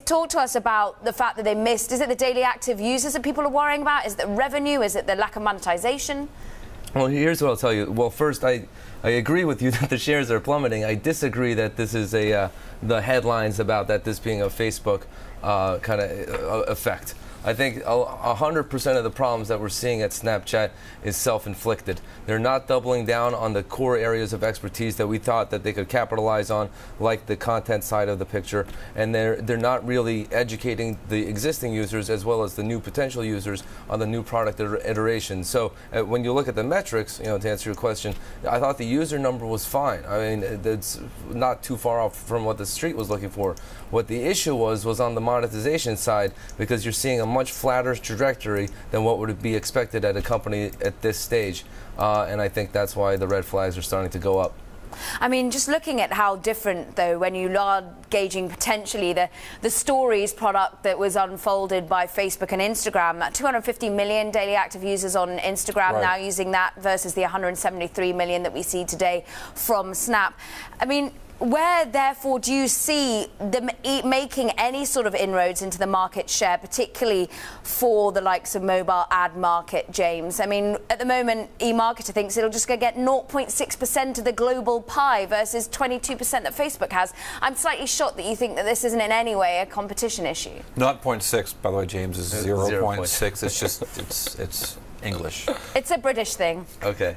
Talk to us about the fact that they missed. Is it the daily active users that people are worrying about? Is it the revenue? Is it the lack of monetization? Well, here's what I'll tell you. Well, first, I agree with you that the shares are plummeting. I disagree that this is the headlines about that this being a Facebook kind of effect. I think 100% of the problems that we're seeing at Snapchat is self-inflicted. They're not doubling down on the core areas of expertise that we thought that they could capitalize on, like the content side of the picture, and they're not really educating the existing users as well as the new potential users on the new product iterations. So when you look at the metrics, to answer your question, I thought the user number was fine. I mean, it's not too far off from what the street was looking for. What the issue was on the monetization side, because you're seeing a much flatter trajectory than what would be expected at a company at this stage. And I think that's why the red flags are starting to go up. I mean, just looking at how different, though, when you are gauging potentially the stories product that was unfolded by Facebook and Instagram, 250 million daily active users on Instagram now using that versus the 173 million that we see today from Snap. I mean, where, therefore, do you see them making any sort of inroads into the market share, particularly for the likes of mobile ad market, James? I mean, at the moment, eMarketer thinks it'll just go get 0.6% of the global pie versus 22% that Facebook has. I'm slightly shocked that you think that this isn't in any way a competition issue. Not 0.6, by the way, James, is 0.6. It's just, it's English. It's a British thing. Okay.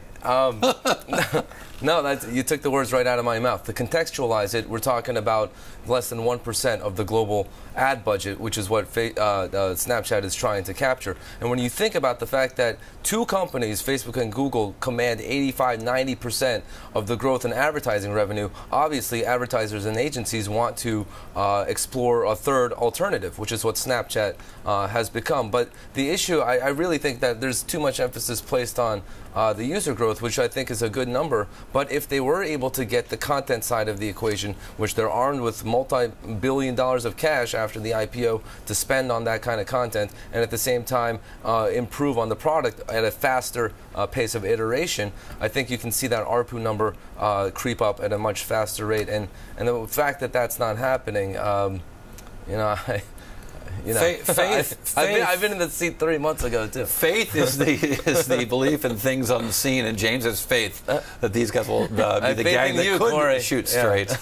No, you took the words right out of my mouth. To contextualize it, we're talking about less than 1% of the global ad budget, which is what Snapchat is trying to capture. And when you think about the fact that two companies, Facebook and Google, command 85–90% of the growth in advertising revenue, obviously advertisers and agencies want to explore a third alternative, which is what Snapchat has become. But the issue, I really think that there's too much emphasis placed on the user growth, which I think is a good number. But if they were able to get the content side of the equation, which they're armed with multi-billion dollars of cash after the IPO to spend on that kind of content, and at the same time improve on the product at a faster pace of iteration, I think you can see that ARPU number creep up at a much faster rate. And the fact that that's not happening, Faith. I've been in the seat 3 months ago too. Faith is the belief in things unseen, and James has faith that these guys will be the gang that could shoot straight.